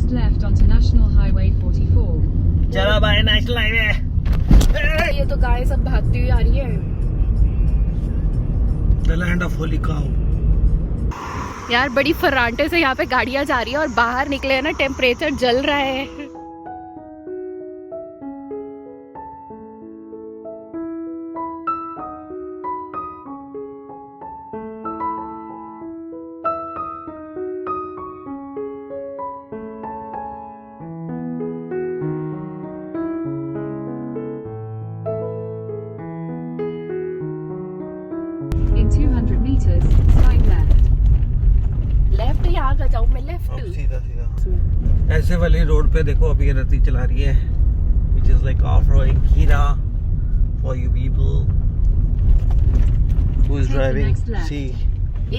next left onto National Highway 44. चलो भाई national highway. ये तो गाय सब भागती हुई आ रही है। The land of holy cow। यार बड़ी फर्राटे से यहाँ पे गाड़ियाँ जा रही है और बाहर निकले है ना टेम्परेचर जल रहा है। In 200 meters, slide left. Left यहाँ का जाऊँ मैं लेफ्ट। सीधा सीधा ऐसे वाली रोड पे देखो अभी रति चला रही है, which is like off-roading Kira for you people who is Take the driving। next left। See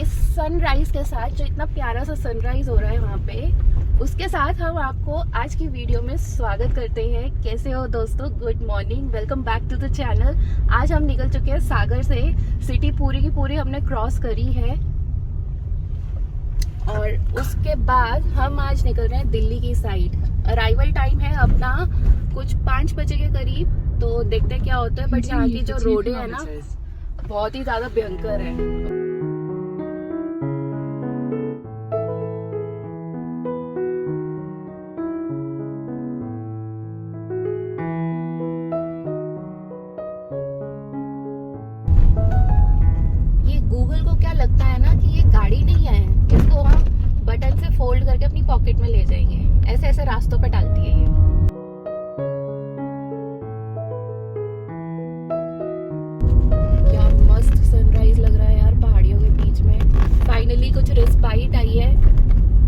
इस सनराइज के साथ जो इतना प्यारा सा सनराइज हो रहा है वहाँ पे, उसके साथ हम आपको आज की वीडियो में स्वागत करते हैं। कैसे हो दोस्तों, good morning, welcome back to the channel. आज हम निकल चुके हैं सागर से। सिटी पूरी की पूरी हमने क्रॉस करी है और उसके बाद हम आज निकल रहे हैं दिल्ली की साइड। अराइवल टाइम है अपना कुछ 5 बजे के करीब, तो देखते हैं क्या होता है। बट यहाँ की जो रोडें है ना बहुत ही ज्यादा भयंकर है। गूगल को क्या लगता है ना कि ये गाड़ी नहीं है, इसको हम बटन से फोल्ड करके अपनी पॉकेट में ले जाएंगे। ऐसे ऐसे रास्तों पे डालती है ये। क्या मस्त सनराइज लग रहा है यार पहाड़ियों के बीच में। फाइनली कुछ रिस्पाइट आई है।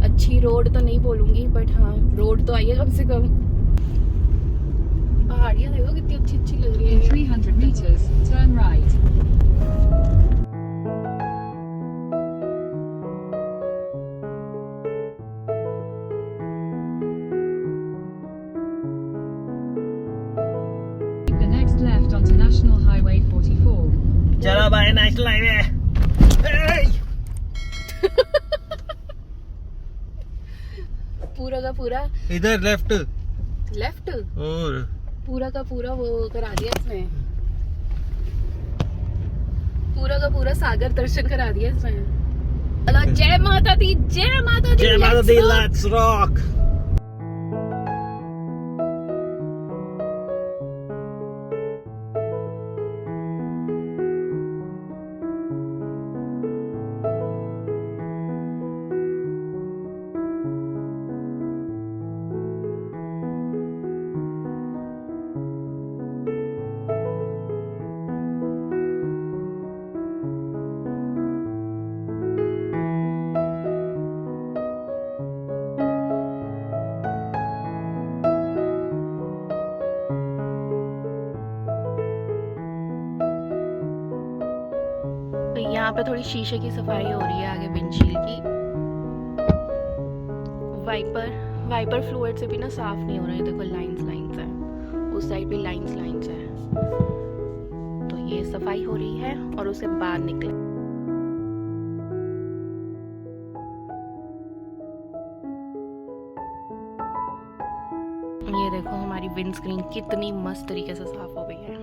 अच्छी रोड तो नहीं बोलूंगी बट हाँ रोड तो आई है कम से कम। पहाड़ियाँ देखो कितनी अच्छी अच्छी लग रही है। In 300 meters, turn right. Left onto National Highway 44. चलो भाई नेशनल हाईवे। पूरा का पूरा इधर लेफ्ट और पूरा का पूरा वो करा दिया इसमें। पूरा का पूरा सागर दर्शन करा दिया इसमें। हेलो जय माता दी, जय माता दी, जय माता दी, लेट्स रॉक। यहाँ पे थोड़ी शीशे की सफाई हो रही है आगे विंडशील्ड की। वाइपर फ्लूइड से भी ना साफ नहीं हो रहा है। देखो लाइंस है, उस साइड भी लाइंस है। तो ये सफाई हो रही है और उससे बाहर निकले। ये देखो हमारी विंड स्क्रीन कितनी मस्त तरीके से साफ हो गई है।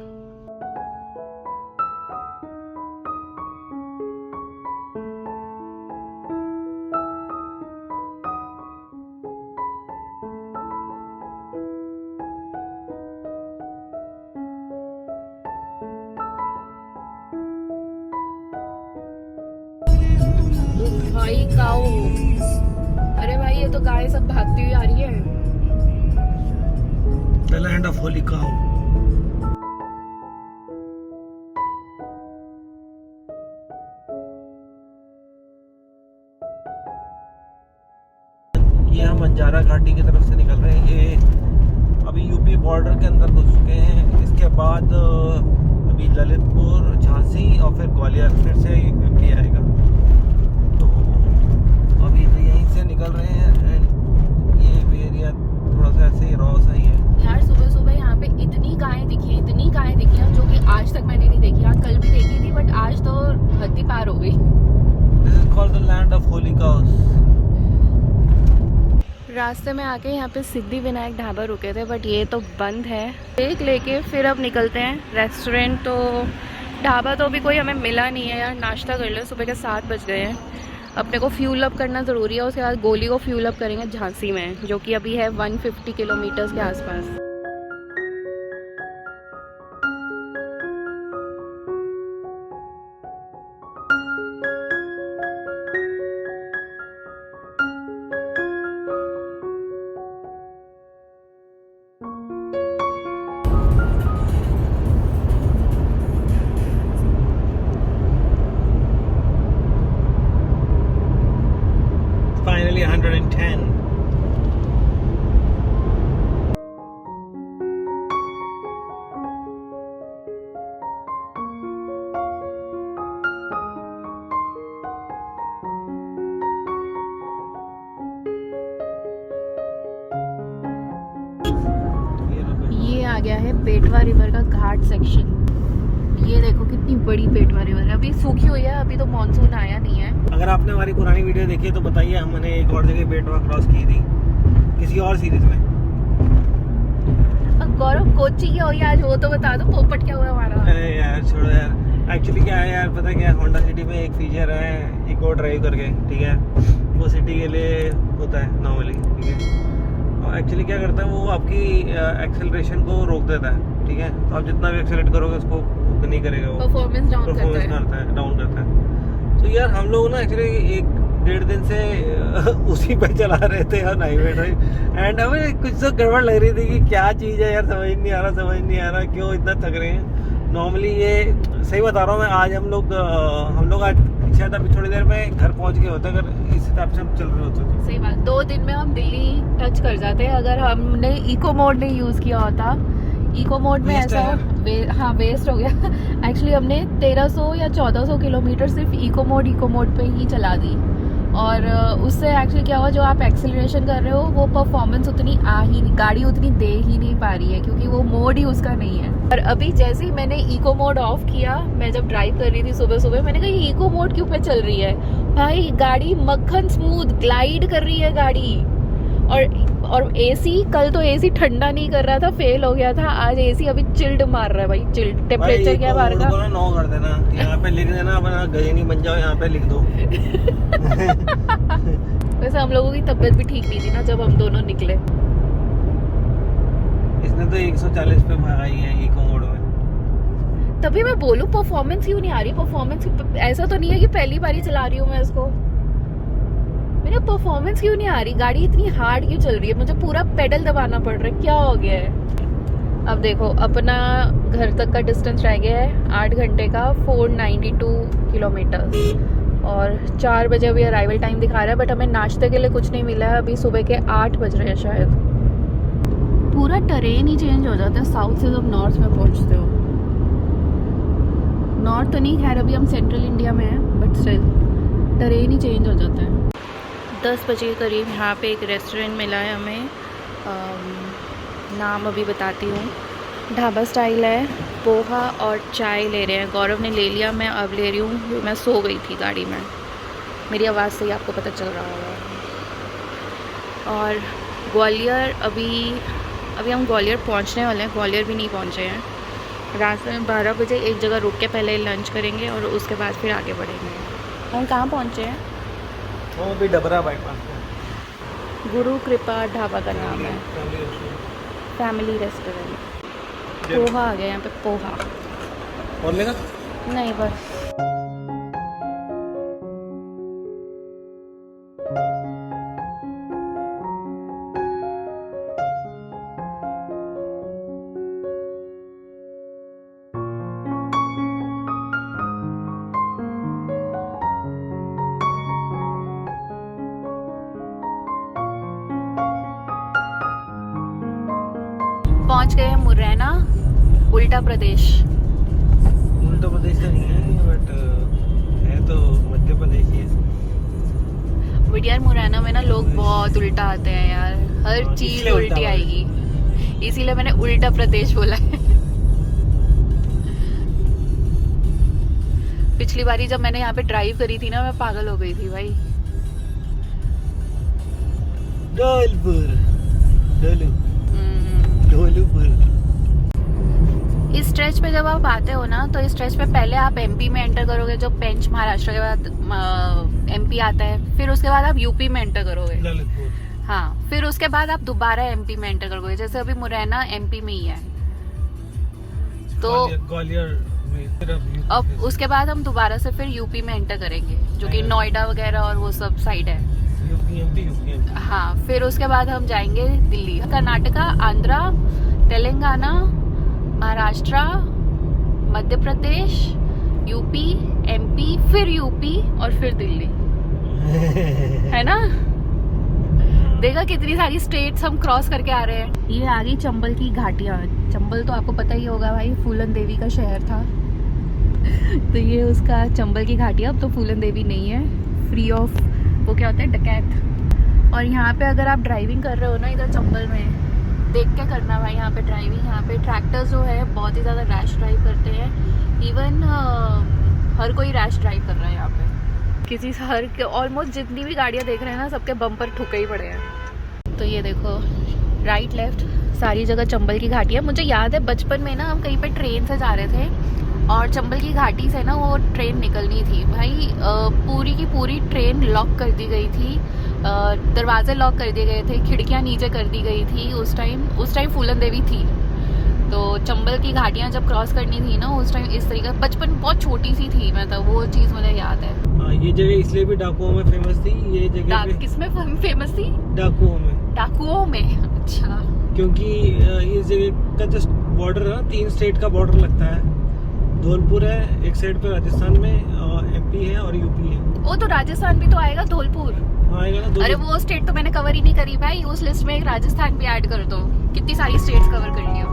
भाई काऊ, अरे भाई ये तो गाय सब भागती हुई आ रही है। The land of holy cow। ये हम बंजारा घाटी की तरफ से निकल रहे हैं। ये अभी यूपी बॉर्डर के अंदर घुस चुके हैं। इसके बाद अभी ललितपुर, झांसी और फिर ग्वालियर, फिर से एमपी आएगा। तो अभी तो यहीं से निकल रहे हैं। एंड ये एरिया थोड़ा सा ऐसे ही रॉ सा ही है यार। सुबह सुबह यहाँ पे इतनी गायें दिखी हैं जो कि आज तक मैंने नहीं देखी। हाँ कल भी देखी थी बट आज तो हद ही पार हो गई। This is called the land of holy cows। रास्ते में आके यहाँ पे सिद्धि विनायक ढाबा रुके थे, बट ये तो बंद है। ब्रेक लेके फिर अब निकलते हैं रेस्टोरेंट। तो ढाबा तो अभी कोई हमें मिला नहीं है यार, नाश्ता कर ले, सुबह के 7 बज गए हैं। अपने को फ्यूल अप करना ज़रूरी है, उसके बाद गोली को फ्यूल अप करेंगे झांसी में, जो कि अभी है 150 किलोमीटर्स के आसपास। Finally 110. ये आ गया है पेटवा रिवर का घाट सेक्शन। ये देखो कितनी बड़ी पेटवा रिवर है, अभी सूखी हुई है, अभी तो मानसून आया नहीं है। अगर आपने हमारी पुरानी वीडियो देखी है तो बताइए, हमने एक और जगह बेटवा क्रॉस की थी किसी और सीरीज में। अब गौरव कोची क्या हुई आज वो तो बता दो, पोपट क्या हुआ हमारा। अरे यार छोड़ो यार, एक्चुअली क्या है यार, पता क्या है, होंडा सिटी में एक फीचर है इको ड्राइव करके, ठीक है, वो सिटी के लिए होता है नॉर्मली, ठीक है। और एक्चुअली क्या करता है वो आपकी एक्सेलरेशन को रोक देता है, ठीक है। तो आप जितना भी एक्सेलरेट करोगे उसको नहीं करेगा, वो परफॉर्मेंस डाउन करता है, डाउन करता है। तो यार हम लोग ना एक्चुअली 1-1.5 दिन से उसी पे चला रहे थे और हाईवे ड्राइव, एंड हमें कुछ तो गड़बड़ लग रही थी कि क्या चीज़ है यार, समझ नहीं आ रहा क्यों इतना थक रहे हैं। नॉर्मली ये सही बता रहा हूँ मैं, आज हम लोग आज शायद अभी थोड़ी देर में घर पहुँच गए होते अगर इस हिसाब से हम चल रहे होते तो। सही बात, 2 दिन में हम दिल्ली टच कर जाते हैं अगर हमने इको मोड नहीं यूज़ किया होता। इको मोड में ऐसा हाँ वेस्ट हो गया। एक्चुअली हमने 1300 या 1400 किलोमीटर सिर्फ इको मोड पे ही चला दी, और उससे एक्चुअली क्या हुआ, जो आप एक्सेलरेशन कर रहे हो वो परफॉर्मेंस उतनी आ ही नहीं, गाड़ी उतनी दे ही नहीं पा रही है, क्योंकि वो मोड ही उसका नहीं है। और अभी जैसे ही मैंने इको मोड ऑफ किया, मैं जब ड्राइव कर रही थी सुबह मैंने कहा ये इको मोड क्यों पे चल रही है भाई, गाड़ी मक्खन स्मूथ ग्लाइड कर रही है गाड़ी। और एसी, कल तो एसी ठंडा नहीं कर रहा था, फेल हो गया था, आज एसी अभी चिल्ड मार रहा है भाई। चिल्ड टेम्परेचर क्या बाहर का, 9 कर देना, यहाँ पे लिख देना, अपना गजनी बन जाओ, यहाँ पे लिख दो। वैसे हम लोगों की तबीयत भी ठीक नहीं थी ना जब हम दोनों निकले। इसने तो 140 पे भगाई है इको मोड में। तभी मैं बोलूं परफॉर्मेंस क्यों नहीं आ रही, परफॉर्मेंस ऐसा तो नहीं है कि पहली बार ही चला रही हूँ मैं इसको, मेरा परफॉर्मेंस क्यों नहीं आ रही, गाड़ी इतनी हार्ड क्यों चल रही है, मुझे पूरा पेडल दबाना पड़ रहा है, क्या हो गया है। अब देखो अपना घर तक का डिस्टेंस रह गया है 8 घंटे का 492 किलोमीटर, और 4 बजे अभी अराइवल टाइम दिखा रहा है, बट हमें नाश्ते के लिए कुछ नहीं मिला है, अभी सुबह के 8 बज रहे हैं शायद। पूरा टरेन ही चेंज हो जाता है साउथ से जब नॉर्थ में पहुंचते हो। नॉर्थ तो नहीं, खैर अभी हम सेंट्रल इंडिया में हैं, but still train he change हो जाता है। 10 बजे के करीब यहाँ पे एक रेस्टोरेंट मिला है हमें, नाम अभी बताती हूँ, ढाबा स्टाइल है। पोहा और चाय ले रहे हैं, गौरव ने ले लिया, मैं अब ले रही हूँ, मैं सो गई थी गाड़ी में, मेरी आवाज़ से ही आपको पता चल रहा होगा। और ग्वालियर अभी हम ग्वालियर पहुँचने वाले हैं, ग्वालियर भी नहीं पहुँचे हैं। रास्ते में 12 बजे एक जगह रुक के पहले लंच करेंगे और उसके बाद फिर आगे बढ़ेंगे। हम कहाँ पहुँचे हैं? वो भी डबरा बाईपास। गुरु कृपा ढाबा का नाम है, फैमिली रेस्टोरेंट। पोहा आ गया यहाँ पे, पोहा और लेगा नहीं बस। पहुंच गए हैं मुरैना, उल्टा प्रदेश। उल्टा प्रदेश तो नहीं है, बट है तो मध्य प्रदेश ही है। बट यार मुरैना में ना लोग बहुत उल्टा आते हैं यार, हर चीज उल्टी आएगी, इसीलिए मैंने उल्टा प्रदेश बोला है। पिछली बारी जब मैंने यहाँ पे ड्राइव करी थी ना, मैं पागल हो गई थी भाई। धौलपुर हम्म। धौलपुर। इस स्ट्रेच पे जब आप आते हो ना, तो इस स्ट्रेच पे पहले आप एमपी में एंटर करोगे, जो पेंच महाराष्ट्र के बाद एमपी आता है, फिर उसके बाद आप यूपी में एंटर करोगे। ललितपुर। हाँ, फिर उसके बाद आप दोबारा एमपी में एंटर करोगे, जैसे अभी मुरैना एमपी में ही है। तो ग्वालियर में फिर अब उसके बाद हम दोबारा से फिर यूपी में एंटर करेंगे, जो कि नोएडा वगैरह और वो सब साइड है। यूपी। हाँ, फिर उसके बाद हम जाएंगे दिल्ली, कर्नाटका, आंध्रा, तेलंगाना, महाराष्ट्र, मध्य प्रदेश, यूपी, एमपी, फिर यूपी और फिर दिल्ली। है ना? देखा कितनी सारी स्टेट्स हम क्रॉस करके आ रहे हैं। ये आ गई चंबल की घाटियाँ। चंबल तो आपको पता ही होगा भाई, फूलन देवी का शहर था। तो ये उसका चंबल की घाटियाँ। अब तो फूलन देवी नहीं है, फ्री ऑफ वो क्या होता है, डकैत। और यहाँ पे अगर आप ड्राइविंग कर रहे हो ना इधर चंबल में, देख के करना भाई यहाँ पे ड्राइविंग। यहाँ पे ट्रैक्टर्स जो है बहुत ही ज़्यादा रैश ड्राइव करते हैं। इवन हर कोई रैश ड्राइव कर रहा है यहाँ पे। किसी हर ऑलमोस्ट जितनी भी गाड़ियाँ देख रहे हैं ना, सबके बम्पर ठुके ही पड़े हैं। तो ये देखो, राइट लेफ्ट सारी जगह चंबल की घाटियाँ। मुझे याद है बचपन में ना हम कहीं पे ट्रेन से जा रहे थे और चंबल की घाटी से ना वो ट्रेन निकलनी थी भाई। पूरी की पूरी ट्रेन लॉक कर दी गई थी, दरवाजे लॉक कर दिए गए थे, खिड़कियाँ नीचे कर दी गई थी। उस टाइम फूलन देवी थी। तो चंबल की घाटियाँ जब क्रॉस करनी थी ना उस टाइम इस तरीके, बचपन बहुत छोटी सी थी मैं, तो वो चीज़ मुझे याद है। ये जगह इसलिए भी डाकुओं में फेमस थी। ये जगह किसमें फेमस थी? डाकुओं में। अच्छा। क्योंकि इस जगह का जस्ट बॉर्डर है, 3 स्टेट का बॉर्डर लगता है। धौलपुर है एक साइड पे राजस्थान में, एमपी है और यूपी है। वो तो राजस्थान भी तो आएगा, धौलपुर आएगा ना। अरे वो स्टेट तो मैंने कवर ही नहीं करी भाई। उस लिस्ट में एक राजस्थान भी ऐड कर दो, कितनी सारी स्टेट्स कवर कर लियो।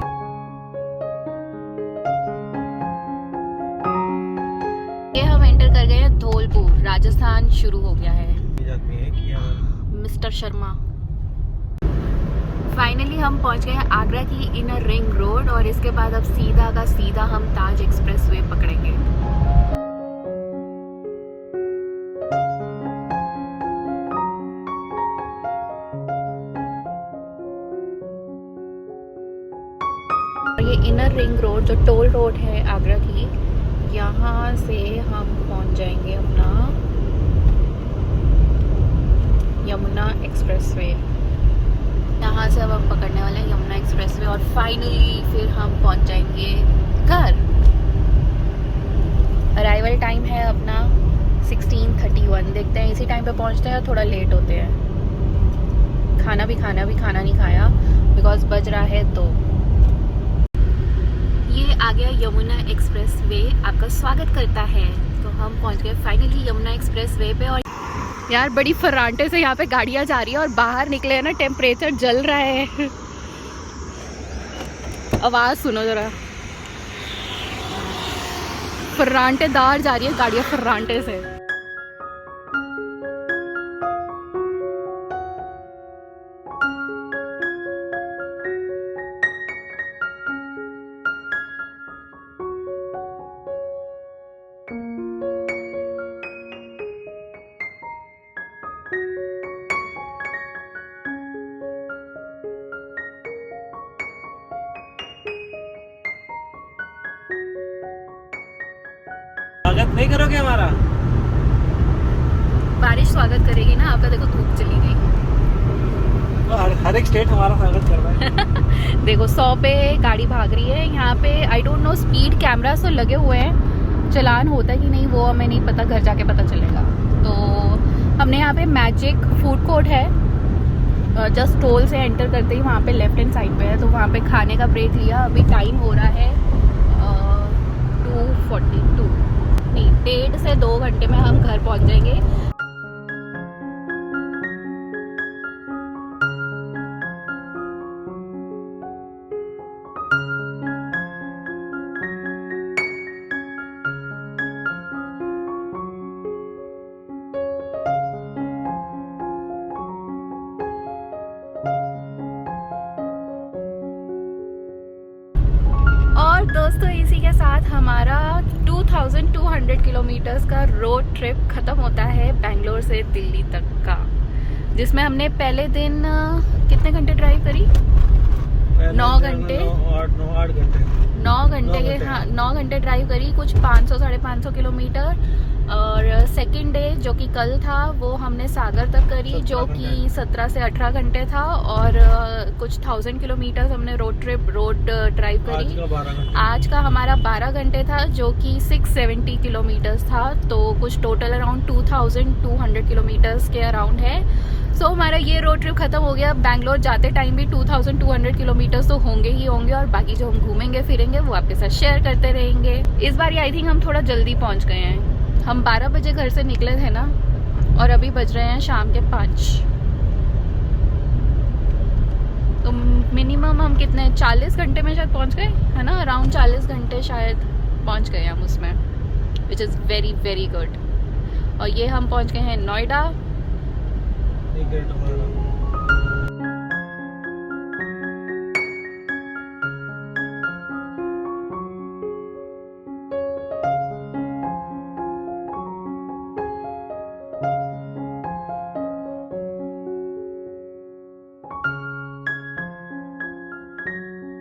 ये हम एंटर कर गए हैं धौलपुर, राजस्थान शुरू हो गया है। मिस्टर शर्मा। फाइनली हम पहुंच गए हैं आगरा की इनर रिंग रोड, और इसके बाद अब सीधा का सीधा हम ताज एक्सप्रेसवे पकड़ेंगे। और ये इनर रिंग रोड जो टोल रोड है आगरा की, यहाँ से हम पहुंच जाएंगे अपना यमुना एक्सप्रेसवे। यहाँ से अब हम पकड़ने वाले हैं यमुना एक्सप्रेसवे, और फाइनली फिर हम पहुंच जाएंगे घर। अराइवल टाइम है अपना 16:31। देखते हैं इसी टाइम पे पहुंचते हैं, थोड़ा लेट होते हैं। खाना नहीं खाया बिकॉज बज रहा है 2। ये आ गया यमुना एक्सप्रेसवे, आपका स्वागत करता है। तो हम पहुंच गए फाइनली यमुना एक्सप्रेसवे पे। और यार बड़ी फर्राटे से यहाँ पे गाड़ियाँ जा रही है, और बाहर निकले हैं ना टेम्परेचर जल रहा है। आवाज़ सुनो जरा, फर्राटेदार जा रही है गाड़ियाँ फर्राटे से। स्वागत नहीं करोगे हमारा? बारिश स्वागत करेगी ना आपका। देखो धूप चली गई। हर एक स्टेट हमारा स्वागत कर रहा है। देखो 100 पे गाड़ी भाग रही है यहाँ पे। I don't know, speed cameras तो लगे हुए हैं, चलान होता है कि नहीं वो हमें नहीं पता, घर जाके पता चलेगा। तो हमने यहाँ पे मैजिक फूड कोर्ट है, जस्ट टोल से एंटर करते ही वहाँ पे लेफ्ट हैंड साइड पे है। तो वहाँ पे खाने का ब्रेक लिया। अभी टाइम हो रहा है 2:42, नहीं 1.5 से 2 घंटे में हम घर पहुँच जाएंगे। और दोस्तों इसी के साथ हमारा 2200 किलोमीटर्स का रोड ट्रिप ख़त्म होता है, बेंगलोर से दिल्ली तक का। जिसमें हमने पहले दिन कितने घंटे ड्राइव करी? 9 घंटे 9 घंटे के, हाँ 9 घंटे ड्राइव करी, कुछ 500-550 किलोमीटर। और सेकंड डे जो कि कल था वो हमने सागर तक करी, जो कि 17 से 18 घंटे था। और कुछ 1000 किलोमीटर हमने रोड ड्राइव करी। आज का हमारा 12 घंटे था, जो कि 670 किलोमीटर्स था। तो कुछ टोटल अराउंड 2200 किलोमीटर्स के अराउंड है। सो हमारा ये रोड ट्रिप खत्म हो गया। बैंगलोर जाते टाइम भी 2200 किलोमीटर्स तो होंगे ही होंगे, और बाकी जो हम घूमेंगे फिरेंगे वो आपके साथ शेयर करते रहेंगे। इस बार आई थिंक हम थोड़ा जल्दी पहुंच गए हैं। हम 12 बजे घर से निकले थे ना, और अभी बज रहे हैं शाम के 5। तो मिनिमम हम कितने 40 घंटे में शायद पहुंच गए, है ना? अराउंड 40 घंटे शायद पहुंच गए हम उसमें, which is very very good. और ये हम पहुंच गए हैं नोएडा।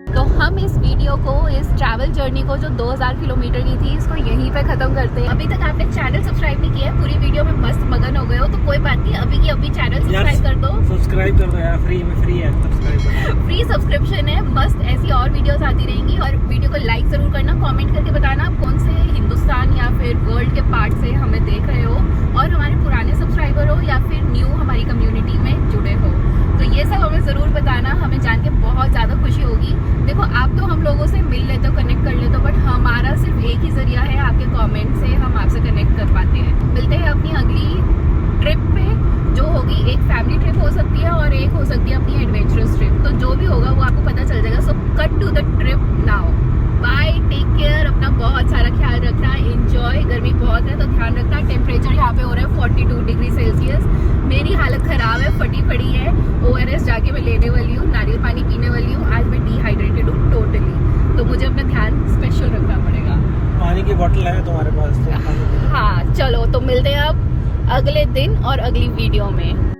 तो हम इस वीडियो को, इस ट्रैवल जर्नी को जो 2000 किलोमीटर की थी, इसको यहीं पे खत्म करते हैं। अभी तक आपने चैनल सब्सक्राइब नहीं किया है, पूरी वीडियो में मस्त मगन हो गए हो, तो कोई बात नहीं, अभी की अभी चैनल सब्सक्राइब कर दो। सब्सक्राइब कर दो यार, फ्री है सब्सक्राइब। फ्री सब्सक्रिप्शन है, मस्त ऐसी और वीडियोस आती रहेंगी। और वीडियो को लाइक जरूर करना, कमेंट करके बताना आप कौन से हिंदुस्तान या फिर वर्ल्ड के पार्ट से हमें देख रहे हो, और हमारे पुराने सब्सक्राइबर हो या फिर न्यू हमारी कम्युनिटी में जुड़े हो। तो ये सब हमें ज़रूर बताना, हमें जान के बहुत ज़्यादा खुशी होगी। देखो, आप तो हम लोगों से मिल लेते हो, कनेक्ट कर लेते हो, बट हमारा सिर्फ एक ही जरिया है, आपके कमेंट से हम आपसे कनेक्ट कर पाते हैं। मिलते हैं अपनी अगली ट्रिप पे, जो होगी एक फैमिली ट्रिप हो सकती है और एक हो सकती है अपनी एडवेंचरस ट्रिप। तो जो भी होगा वो आपको पता चल जाएगा। So cut to the trip now. Bye, take care, अपना बहुत सारा ख्याल रखना, एंजॉय। गर्मी बहुत है तो ध्यान रखना। टेम्परेचर यहाँ पे हो रहा है 42 डिग्री सेल्सियस। मेरी हालत खराब है, फटी पड़ी है। ORS जाके मैं लेने वाली हूँ, नारियल पानी पीने वाली हूँ। आज मैं डिहाइड्रेटेड हूँ टोटली, तो मुझे अपना ध्यान स्पेशल रखना पड़ेगा। पानी की बोतल है तुम्हारे पास तो? हाँ चलो, तो मिलते हैं अब अगले दिन और अगली वीडियो में।